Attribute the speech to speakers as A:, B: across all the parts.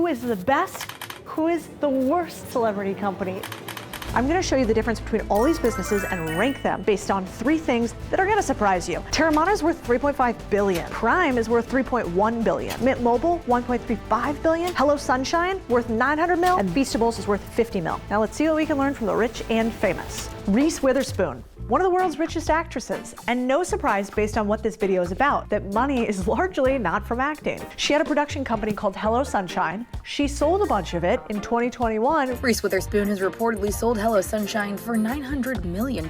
A: who is the best, who is the worst celebrity company. I'm gonna show you the difference between all these businesses and rank them based on 3 things that are gonna surprise you. Terramana is worth $3.5 billion. Prime is worth $3.1 billion. Mint Mobile, $1.35 billion. Hello Sunshine, worth $900 mil. And Beastables is worth $50 mil. Now let's see what we can learn from the rich and famous. Reese Witherspoon, one of the world's richest actresses. And no surprise based on what this video is about, that money is largely not from acting. She had a production company called Hello Sunshine. She sold a bunch of it in 2021.
B: Reese Witherspoon has reportedly sold Hello Sunshine for $900 million.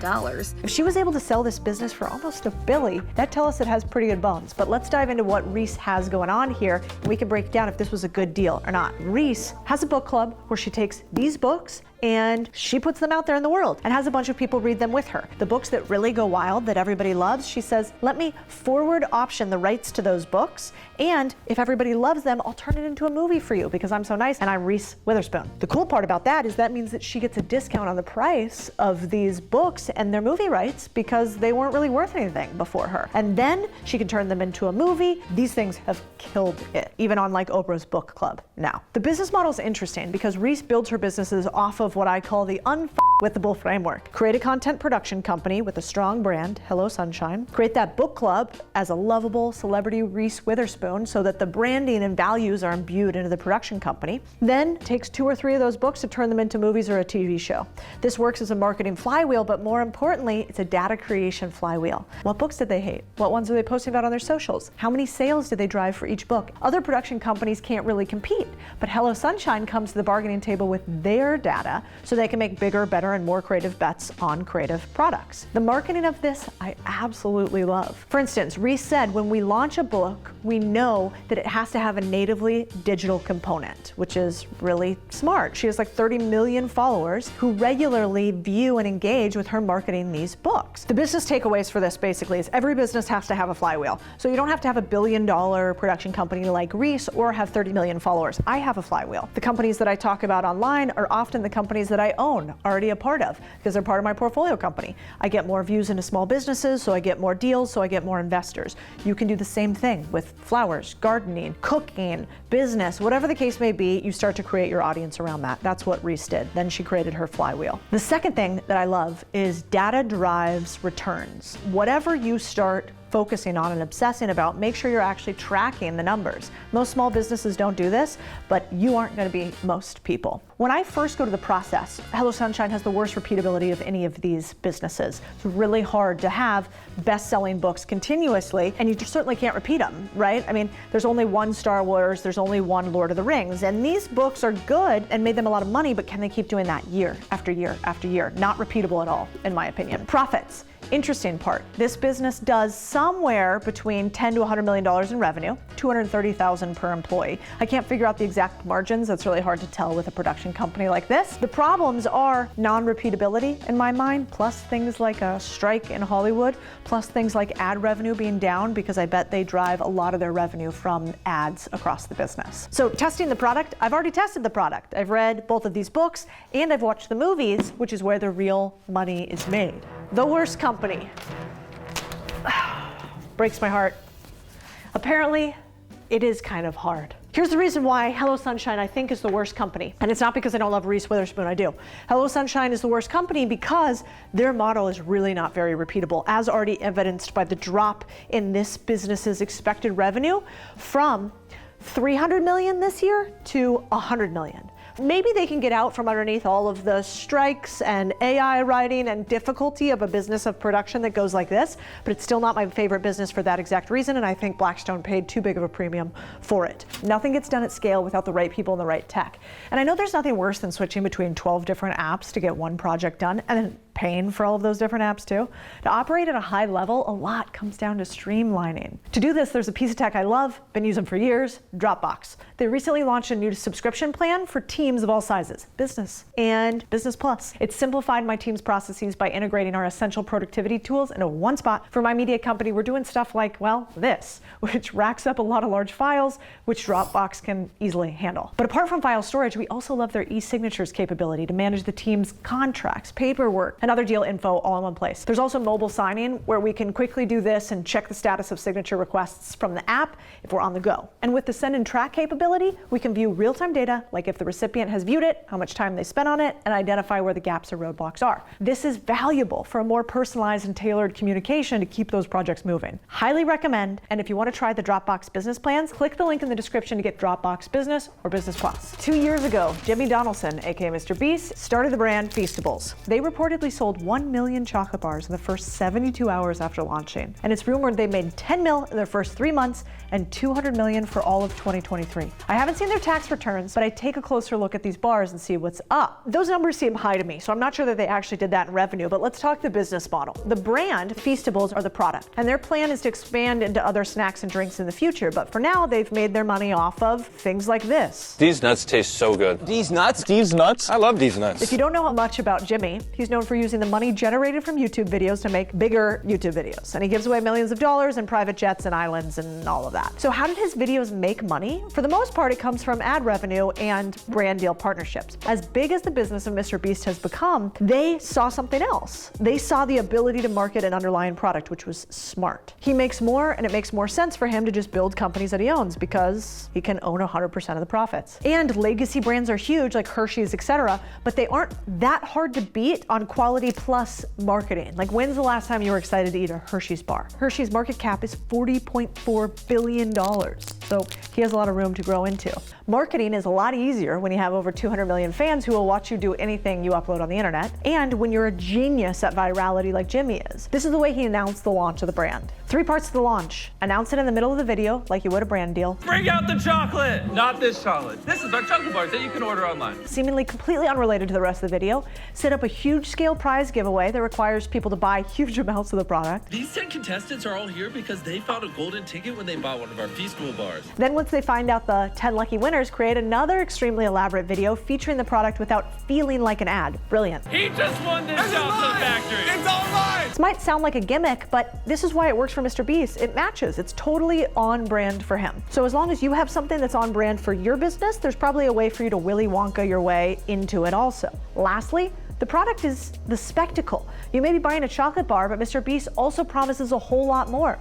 A: If she was able to sell this business for almost $1 billion, that tells us it has pretty good bones. But let's dive into what Reese has going on here, and we can break down if this was a good deal or not. Reese has a book club where she takes these books and she puts them out there in the world and has a bunch of people read them with her. The books that really go wild, that everybody loves, she says, let me forward option the rights to those books, and if everybody loves them, I'll turn it into a movie for you because I'm so nice and I'm Reese Witherspoon. The cool part about that is that means that she gets a discount on the price of these books and their movie rights because they weren't really worth anything before her. And then she can turn them into a movie. These things have killed it, even on like Oprah's book club now. The business model is interesting because Reese builds her businesses off of what I call the unfuckwittable framework. Create a content production company with a strong brand, Hello Sunshine. Create that book club as a lovable celebrity Reese Witherspoon so that the branding and values are imbued into the production company. Then takes 2 or 3 of those books to turn them into movies or a TV show. This works as a marketing flywheel, but more importantly, it's a data creation flywheel. What books did they hate? What ones are they posting about on their socials? How many sales did they drive for each book? Other production companies can't really compete, but Hello Sunshine comes to the bargaining table with their data so they can make bigger, better, and more creative bets on creative products. The marketing of this, I absolutely love. For instance, Reese said, when we launch a book, we know that it has to have a natively digital component, which is really smart. She has like 30 million followers who regularly view and engage with her marketing these books. The business takeaways for this basically is every business has to have a flywheel. So you don't have to have $1 billion production company like Reese or have 30 million followers. I have a flywheel. The companies that I talk about online are often the companies that I own, already a part of, because they're part of my portfolio company. I get more views into small businesses, so I get more deals, so I get more investors. You can do the same thing with flowers, gardening, cooking, business, whatever the case may be, you start to create your audience around that. That's what Reese did. Then she created her flywheel. The second thing that I love is data drives returns. Whatever you start focusing on and obsessing about, make sure you're actually tracking the numbers. Most small businesses don't do this, but you aren't going to be most people. When I first go to the process, Hello Sunshine has the worst repeatability of any of these businesses. It's really hard to have best-selling books continuously, and you certainly can't repeat them, right? I mean, there's only one Star Wars, there's only one Lord of the Rings, and these books are good and made them a lot of money, but can they keep doing that year after year after year? Not repeatable at all, in my opinion. Profits. Interesting part, this business does somewhere between $10 to $100 million in revenue, $230,000 per employee. I can't figure out the exact margins. That's really hard to tell with a production company like this. The problems are non-repeatability in my mind, plus things like a strike in Hollywood, plus things like ad revenue being down because I bet they drive a lot of their revenue from ads across the business. So testing the product, I've already tested the product. I've read both of these books and I've watched the movies, which is where the real money is made. The worst company. Breaks my heart. Apparently, it is kind of hard. Here's the reason why Hello Sunshine I think is the worst company. And it's not because I don't love Reese Witherspoon, I do. Hello Sunshine is the worst company because their model is really not very repeatable, as already evidenced by the drop in this business's expected revenue from 300 million this year to 100 million. Maybe they can get out from underneath all of the strikes and AI writing and difficulty of a business of production that goes like this, but it's still not my favorite business for that exact reason, and I think Blackstone paid too big of a premium for it. Nothing gets done at scale without the right people and the right tech. And I know there's nothing worse than switching between 12 different apps to get one project done, and then paying for all of those different apps too. To operate at a high level, a lot comes down to streamlining. To do this, there's a piece of tech I love, been using for years, Dropbox. They recently launched a new subscription plan for teams of all sizes, business and business plus. It simplified my team's processes by integrating our essential productivity tools into one spot. For my media company, we're doing stuff like, well, this, which racks up a lot of large files, which Dropbox can easily handle. But apart from file storage, we also love their e-signatures capability to manage the team's contracts, paperwork, and other deal info all in one place. There's also mobile signing where we can quickly do this and check the status of signature requests from the app if we're on the go. And with the send and track capability, we can view real-time data, like if the recipient has viewed it, how much time they spent on it, and identify where the gaps or roadblocks are. This is valuable for a more personalized and tailored communication to keep those projects moving. Highly recommend, and if you want to try the Dropbox business plans, click the link in the description to get Dropbox Business or Business Plus. 2 years ago, Jimmy Donaldson, aka MrBeast, started the brand Feastables. They reportedly sold 1 million chocolate bars in the first 72 hours after launching, and it's rumored they made 10 mil in their first 3 months and 200 million for all of 2023. I haven't seen their tax returns, but I take a closer look at these bars and see what's up. Those numbers seem high to me, so I'm not sure that they actually did that in revenue, but let's talk the business model. The brand, Feastables, are the product, and their plan is to expand into other snacks and drinks in the future, but for now, they've made their money off of things like this.
C: These nuts taste so good.
D: These nuts? These nuts?
C: I love these nuts.
A: If you don't know much about Jimmy, he's known for using the money generated from YouTube videos to make bigger YouTube videos, and he gives away millions of dollars in private jets and islands and all of that. So how did his videos make money? For the most part, it comes from ad revenue and brand deal partnerships. As big as the business of MrBeast has become, they saw something else. They saw the ability to market an underlying product, which was smart. He makes more, and it makes more sense for him to just build companies that he owns because he can own 100% of the profits. And legacy brands are huge, like Hershey's, etc., but they aren't that hard to beat on quality plus marketing. Like, when's the last time you were excited to eat a Hershey's bar? Hershey's market cap is $40.4 billion. So he has a lot of room to grow into. Marketing is a lot easier when you have over 200 million fans who will watch you do anything you upload on the internet, and when you're a genius at virality like Jimmy is. This is the way he announced the launch of the brand. 3 parts to the launch. Announce it in the middle of the video like you would a brand deal.
E: Bring out the chocolate! Not this chocolate. This is our chocolate bars that you can order online.
A: Seemingly completely unrelated to the rest of the video, set up a huge scale prize giveaway that requires people to buy huge amounts of the product.
F: These 10 contestants are all here because they found a golden ticket when they bought one of our Feastable bars.
A: Then once they find out the 10 lucky winners, create another extremely elaborate video featuring the product without feeling like an ad. Brilliant.
E: He just won this chocolate factory!
F: It's all mine!
A: This might sound like a gimmick, but this is why it works for MrBeast. It matches. It's totally on brand for him. So as long as you have something that's on brand for your business, there's probably a way for you to Willy Wonka your way into it also. Lastly, the product is the spectacle. You may be buying a chocolate bar, but MrBeast also promises a whole lot more.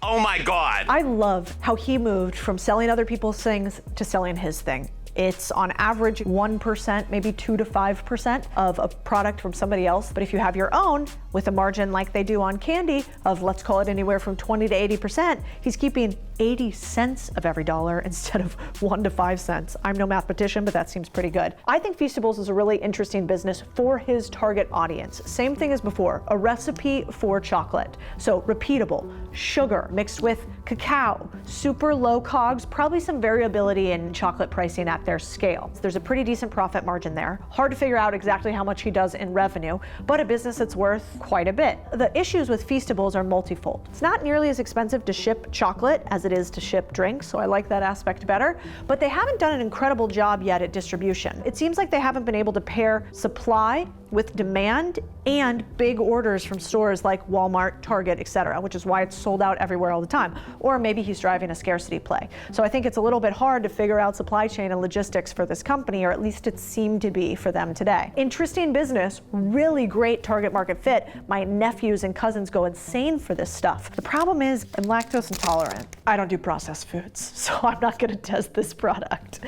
G: Oh my God.
A: I love how he moved from selling other people's things to selling his thing. It's on average 1%, maybe 2 to 5% of a product from somebody else. But if you have your own with a margin like they do on candy of, let's call it anywhere from 20 to 80%, he's keeping 80 cents of every dollar instead of 1 to 5 cents. I'm no mathematician, but that seems pretty good. I think Feastables is a really interesting business for his target audience. Same thing as before, a recipe for chocolate. So repeatable, sugar mixed with cacao, super low COGS, probably some variability in chocolate pricing at their scale. There's a pretty decent profit margin there. Hard to figure out exactly how much he does in revenue, but a business that's worth quite a bit. The issues with Feastables are multifold. It's not nearly as expensive to ship chocolate as it is to ship drinks, so I like that aspect better, but they haven't done an incredible job yet at distribution. It seems like they haven't been able to pair supply with demand and big orders from stores like Walmart, Target, etc., which is why it's sold out everywhere all the time. Or maybe he's driving a scarcity play. So I think it's a little bit hard to figure out supply chain and logistics for this company, or at least it seemed to be for them today. Interesting business, really great target market fit. My nephews and cousins go insane for this stuff. The problem is I'm lactose intolerant. I don't do processed foods, so I'm not gonna test this product.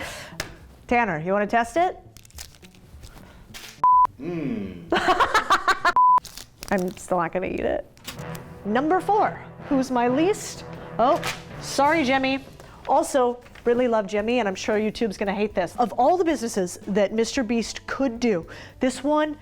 A: Tanner, you wanna test it? I'm still not gonna eat it. Number 4, who's my least? Oh, sorry, Jimmy. Also, really love Jimmy, and I'm sure YouTube's gonna hate this. Of all the businesses that MrBeast could do, this one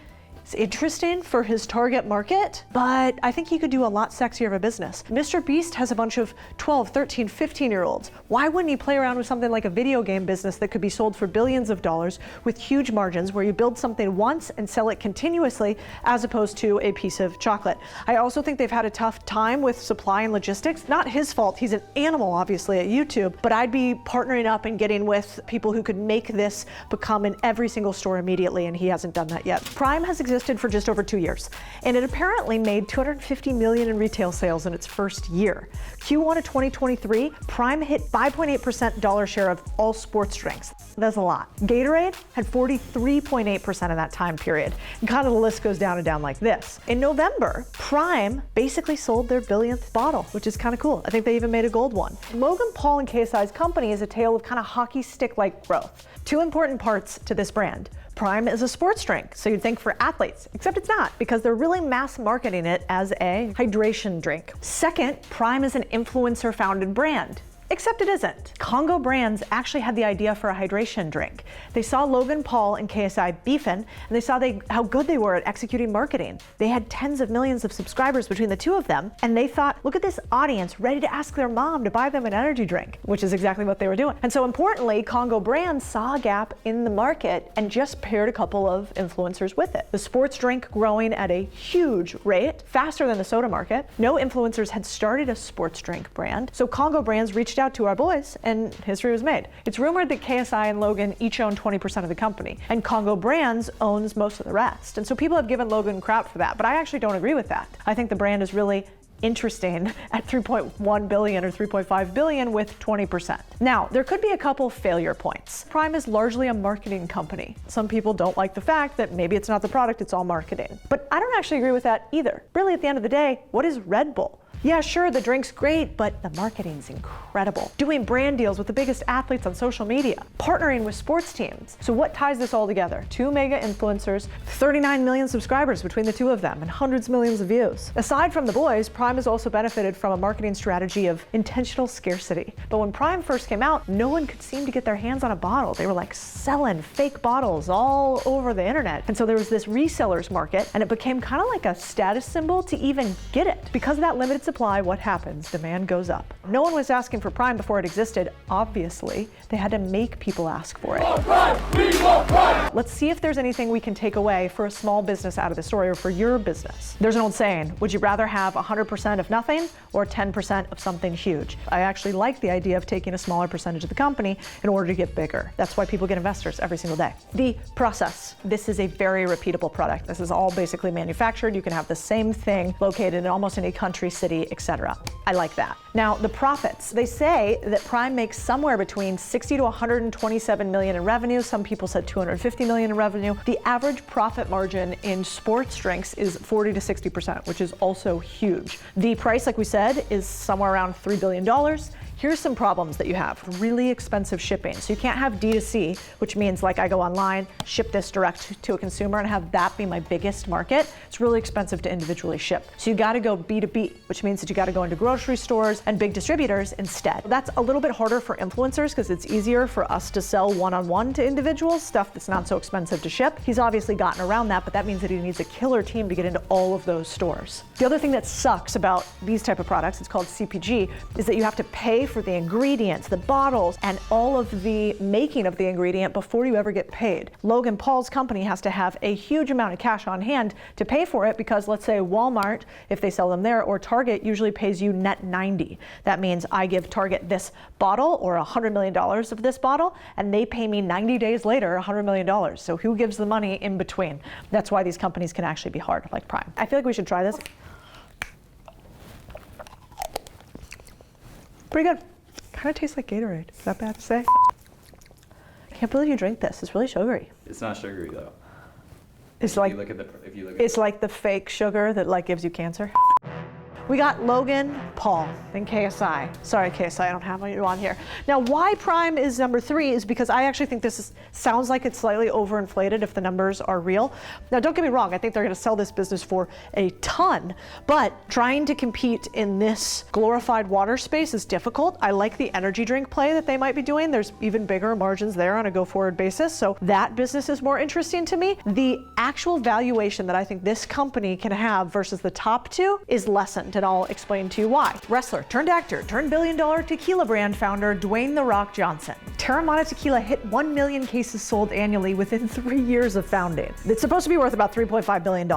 A: is interesting for his target market, but I think he could do a lot sexier of a business. MrBeast has a bunch of 12, 13, 15-year-olds. Why wouldn't he play around with something like a video game business that could be sold for billions of dollars with huge margins, where you build something once and sell it continuously as opposed to a piece of chocolate? I also think they've had a tough time with supply and logistics. Not his fault, he's an animal obviously at YouTube, but I'd be partnering up and getting with people who could make this become in every single store immediately, and he hasn't done that yet. Prime has existed existed for just over 2 years, and it apparently made $250 million in retail sales in its first year. Q1 of 2023, Prime hit 5.8% dollar share of all sports drinks. That's a lot. Gatorade had 43.8% in that time period. And kind of the list goes down and down like this. In November, Prime basically sold their billionth bottle, which is kind of cool. I think they even made a gold one. Logan Paul and KSI's company is a tale of kind of hockey stick-like growth. Two important parts to this brand. Prime is a sports drink, so you'd think for athletes, except it's not, because they're really mass marketing it as a hydration drink. Second, Prime is an influencer-founded brand. Except it isn't. Congo Brands actually had the idea for a hydration drink. They saw Logan Paul and KSI beefing, and they saw how good they were at executing marketing. They had tens of millions of subscribers between the two of them, and they thought, look at this audience ready to ask their mom to buy them an energy drink, which is exactly what they were doing. And so importantly, Congo Brands saw a gap in the market and just paired a couple of influencers with it. The sports drink growing at a huge rate, faster than the soda market. No influencers had started a sports drink brand, so Congo Brands reached out to our boys and history was made. It's rumored that KSI and Logan each own 20% of the company, and Congo Brands owns most of the rest. And so people have given Logan crap for that, but I actually don't agree with that. I think the brand is really interesting at 3.1 billion or 3.5 billion with 20%. Now, there could be a couple failure points. Prime is largely a marketing company. Some people don't like the fact that maybe it's not the product, it's all marketing. But I don't actually agree with that either. Really, at the end of the day, what is Red Bull? Yeah, sure, the drink's great, but the marketing's incredible. Doing brand deals with the biggest athletes on social media, partnering with sports teams. So what ties this all together? Two mega influencers, 39 million subscribers between the two of them, and hundreds of millions of views. Aside from the boys, Prime has also benefited from a marketing strategy of intentional scarcity. But when Prime first came out, no one could seem to get their hands on a bottle. They were like selling fake bottles all over the internet. And so there was this resellers market, and it became kind of like a status symbol to even get it. Because of that limited supply, what happens? Demand goes up. No one was asking for Prime before it existed. Obviously, they had to make people ask for it. Let's see if there's anything we can take away for a small business out of the story, or for your business. There's an old saying, would you rather have 100% of nothing or 10% of something huge? I actually like the idea of taking a smaller percentage of the company in order to get bigger. That's why people get investors every single day. The process. This is a very repeatable product. This is all basically manufactured. You can have the same thing located in almost any country, city, etc. I like that. Now, the profits. They say that Prime makes somewhere between 60 to 127 million in revenue. Some people said 250 million in revenue. The average profit margin in sports drinks is 40 to 60%, which is also huge. The price, like we said, is somewhere around $3 billion. Here's some problems that you have. Really expensive shipping. So you can't have D2C, which means like I go online, ship this direct to a consumer and have that be my biggest market. It's really expensive to individually ship. So you gotta go B2B, which means that you gotta go into grocery stores and big distributors instead. That's a little bit harder for influencers because it's easier for us to sell one-on-one to individuals, stuff that's not so expensive to ship. He's obviously gotten around that, but that means that he needs a killer team to get into all of those stores. The other thing that sucks about these type of products, it's called CPG, is that you have to pay for the ingredients, the bottles, and all of the making of the ingredient before you ever get paid. Logan Paul's company has to have a huge amount of cash on hand to pay for it because let's say Walmart, if they sell them there, or Target usually pays you net 90. That means I give Target this bottle or $100 million of this bottle, and they pay me 90 days later $100 million. So who gives the money in between? That's why these companies can actually be hard, like Prime. I feel like we should try this. Pretty good. Kind of tastes like Gatorade. Is that bad to say? I can't believe you drink this. It's really sugary.
C: It's not sugary though.
A: It's like it's like the fake sugar that like gives you cancer. We got Logan Paul and KSI. Sorry, KSI, I don't have you on here. Now, why Prime is number 3 is because I actually think sounds like it's slightly overinflated if the numbers are real. Now, don't get me wrong, I think they're gonna sell this business for a ton, but trying to compete in this glorified water space is difficult. I like the energy drink play that they might be doing. There's even bigger margins there on a go-forward basis, so that business is more interesting to me. The actual valuation that I think this company can have versus the top two is lessened. and I'll explain to you why. Wrestler turned actor turned billion-dollar tequila brand founder Dwayne "The Rock" Johnson. Teremana Tequila hit 1 million cases sold annually within 3 years of founding. It's supposed to be worth about $3.5 billion.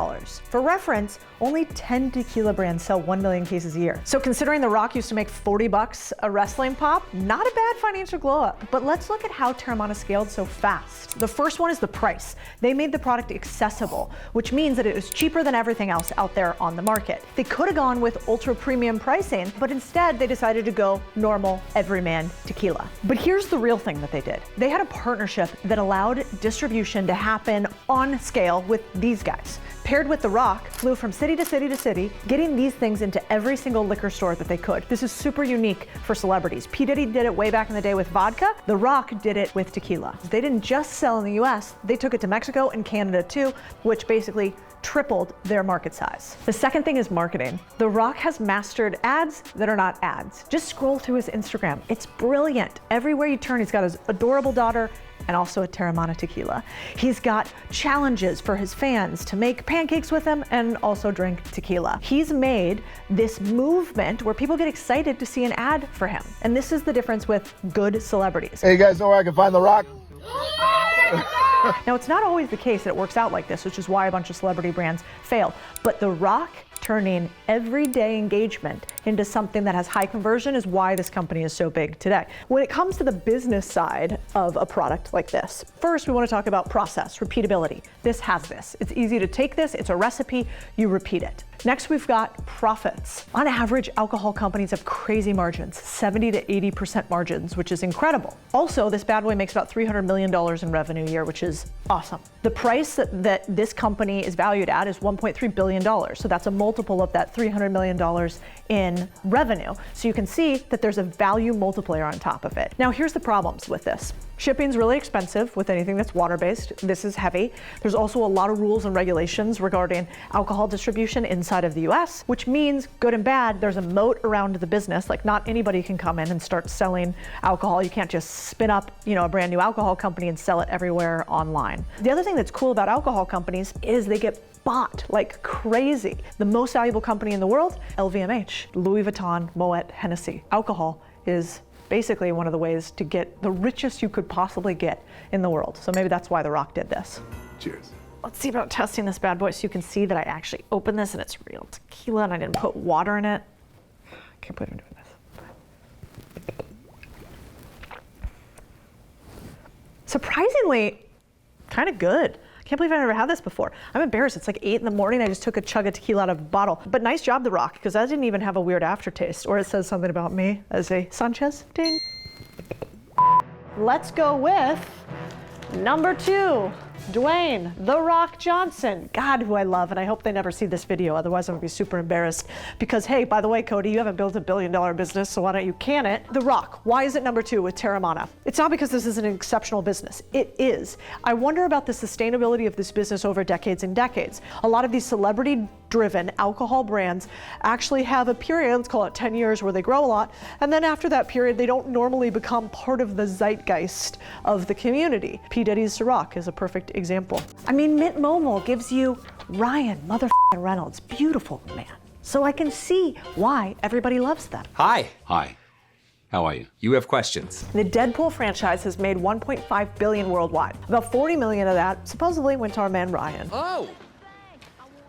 A: For reference, only 10 tequila brands sell 1 million cases a year. So considering The Rock used to make $40 a wrestling pop, not a bad financial glow up. But let's look at how Teremana scaled so fast. The first one is the price. They made the product accessible, which means that it is cheaper than everything else out there on the market. They could have gone with ultra premium pricing, but instead they decided to go normal everyman tequila. But here's the real thing that they did. They had a partnership that allowed distribution to happen on scale with these guys. Paired with The Rock, flew from city to city to city, getting these things into every single liquor store that they could. This is super unique for celebrities. P. Diddy did it way back in the day with vodka. The Rock did it with tequila. They didn't just sell in the US, they took it to Mexico and Canada too, which basically tripled their market size. The second thing is marketing. The Rock has mastered ads that are not ads. Just scroll through his Instagram. It's brilliant. Everywhere you turn, he's got his adorable daughter and also a Teremana tequila. He's got challenges for his fans to make pancakes with him and also drink tequila. He's made this movement where people get excited to see an ad for him. And this is the difference with good celebrities.
C: Hey, you guys know where I can find The Rock?
A: Now, it's not always the case that it works out like this, which is why a bunch of celebrity brands fail. But The Rock turning everyday engagement into something that has high conversion is why this company is so big today. When it comes to the business side of a product like this, first we want to talk about process, repeatability. This has this. It's easy to take this, it's a recipe, you repeat it. Next, we've got profits. On average, alcohol companies have crazy margins, 70 to 80% margins, which is incredible. Also, this bad boy makes about $300 million in revenue a year, which is awesome. The price that this company is valued at is $1.3 billion. So that's a multiple of that $300 million in revenue. So you can see that there's a value multiplier on top of it. Now, here's the problems with this. Shipping's really expensive with anything that's water-based. This is heavy. There's also a lot of rules and regulations regarding alcohol distribution inside of the US, which means good and bad, there's a moat around the business. Like, not anybody can come in and start selling alcohol. You can't just spin up, a brand new alcohol company and sell it everywhere online. The other thing that's cool about alcohol companies is they get bought like crazy. The most valuable company in the world, LVMH, Louis Vuitton, Moet, Hennessy. Alcohol is basically one of the ways to get the richest you could possibly get in the world. So maybe that's why The Rock did this.
C: Cheers.
A: Let's see about testing this bad boy so you can see that I actually opened this and it's real tequila and I didn't put water in it. I can't believe I'm doing this. Surprisingly, kind of good. I can't believe I never had this before. I'm embarrassed. It's like 8 in the morning. I just took a chug of tequila out of a bottle. But nice job, The Rock, because that didn't even have a weird aftertaste. Or it says something about me as a Sanchez. Ding. Let's go with number 2. Dwayne "The Rock" Johnson. God, who I love, and I hope they never see this video, otherwise I'm gonna be super embarrassed. Because hey, by the way, Codie, you haven't built a billion-dollar business, so why don't you can it? The Rock, why is it number 2 with Teremana? It's not because this is an exceptional business. It is. I wonder about the sustainability of this business over decades and decades. A lot of these celebrity-driven alcohol brands actually have a period, let's call it 10 years, where they grow a lot, and then after that period, they don't normally become part of the zeitgeist of the community. P. Diddy's The Rock is a perfect example. I mean, Mint Mobile gives you Ryan Reynolds, beautiful man. So I can see why everybody loves them.
D: Hi. Hi. How are you? You have questions.
A: The Deadpool franchise has made $1.5 billion worldwide. About 40 million of that supposedly went to our man Ryan.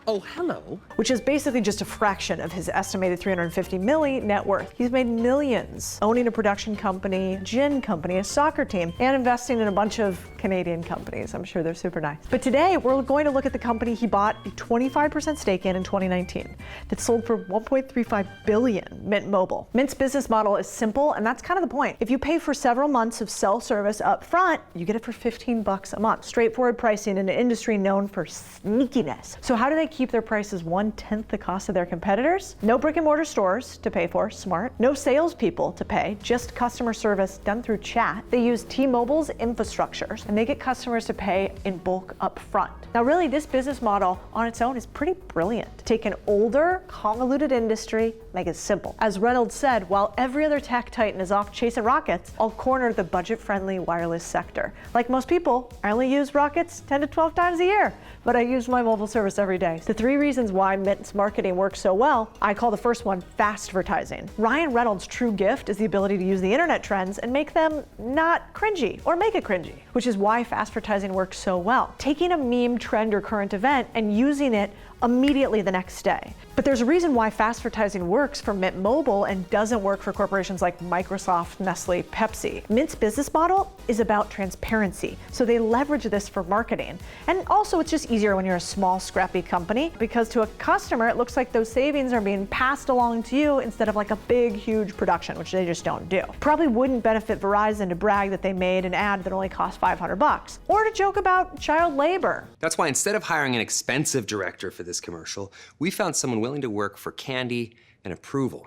F: Oh, hello.
A: Which is basically just a fraction of his estimated $350 million net worth. He's made millions owning a production company, gin company, a soccer team, and investing in a bunch of Canadian companies. I'm sure they're super nice. But today, we're going to look at the company he bought a 25% stake in 2019 that sold for $1.35 billion, Mint Mobile. Mint's business model is simple, and that's kind of the point. If you pay for several months of cell service up front, you get it for $15 a month. Straightforward pricing in an industry known for sneakiness. So how do they keep their prices 1/10 the cost of their competitors? No brick and mortar stores to pay for, smart. No salespeople to pay, just customer service done through chat. They use T-Mobile's infrastructure, and they get customers to pay in bulk up front. Now really, this business model on its own is pretty brilliant. Take an older, convoluted industry, make it simple. As Reynolds said, while every other tech titan is off chasing rockets, I'll corner the budget-friendly wireless sector. Like most people, I only use rockets 10 to 12 times a year, but I use my mobile service every day. The 3 reasons why Mint's marketing works so well, I call the first one fast advertising. Ryan Reynolds' true gift is the ability to use the internet trends and make them not cringy or make it cringy, which is why fast advertising works so well. Taking a meme, trend, or current event and using it immediately the next day. But there's a reason why fast advertising works for Mint Mobile and doesn't work for corporations like Microsoft, Nestle, Pepsi. Mint's business model is about transparency, so they leverage this for marketing. And also it's just easier when you're a small, scrappy company, because to a customer it looks like those savings are being passed along to you instead of like a big, huge production, which they just don't do. Probably wouldn't benefit Verizon to brag that they made an ad that only cost $500, or to joke about child labor.
D: That's why instead of hiring an expensive director for this commercial, we found someone willing to work for candy and approval.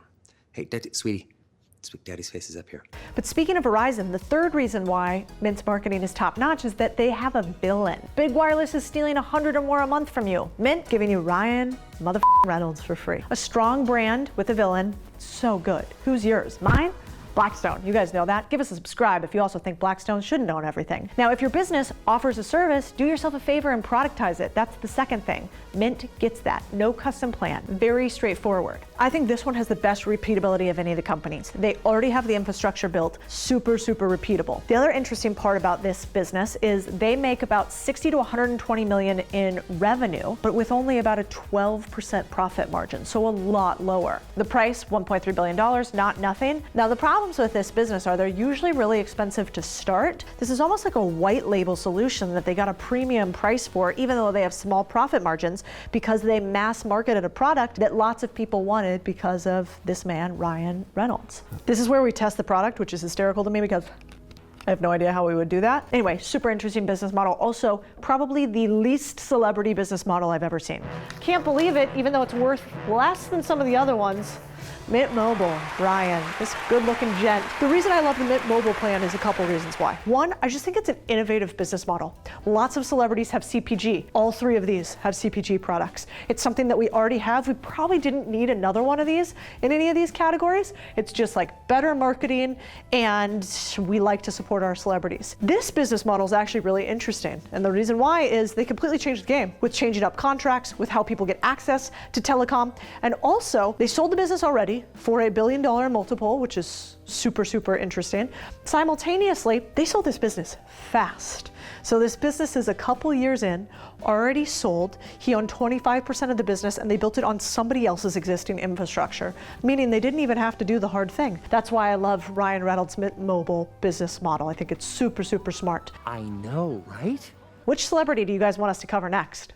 D: Hey, sweetie, Daddy's face is up here.
A: But speaking of Verizon, the 3rd reason why Mint's marketing is top notch is that they have a villain. Big Wireless is stealing 100 or more a month from you. Mint giving you Ryan Reynolds for free. A strong brand with a villain, so good. Who's yours? Mine? Blackstone. You guys know that. Give us a subscribe if you also think Blackstone shouldn't own everything. Now, if your business offers a service, do yourself a favor and productize it. That's the second thing. Mint gets that. No custom plan. Very straightforward. I think this one has the best repeatability of any of the companies. They already have the infrastructure built, super repeatable. The other interesting part about this business is they make about 60 to 120 million in revenue, but with only about a 12% profit margin, so a lot lower. The price, $1.3 billion, not nothing. Now, the problems with this business are they're usually really expensive to start. This is almost like a white label solution that they got a premium price for, even though they have small profit margins, because they mass marketed a product that lots of people wanted because of this man, Ryan Reynolds. This is where we test the product, which is hysterical to me because I have no idea how we would do that. Anyway, super interesting business model. Also, probably the least celebrity business model I've ever seen. Can't believe it, even though it's worth less than some of the other ones. Mint Mobile, Ryan, this good-looking gent. The reason I love the Mint Mobile plan is a couple reasons why. One, I just think it's an innovative business model. Lots of celebrities have CPG. All 3 of these have CPG products. It's something that we already have. We probably didn't need another one of these in any of these categories. It's just like better marketing, and we like to support our celebrities. This business model is actually really interesting, and the reason why is they completely changed the game with changing up contracts, with how people get access to telecom, and also they sold the business already for a $1 billion multiple, which is super interesting. Simultaneously, they sold this business fast. So this business is a couple years in, already sold. He owned 25% of the business and they built it on somebody else's existing infrastructure, meaning they didn't even have to do the hard thing. That's why I love Ryan Reynolds' Mint Mobile business model. I think it's super smart.
C: I know, right?
A: Which celebrity do you guys want us to cover next?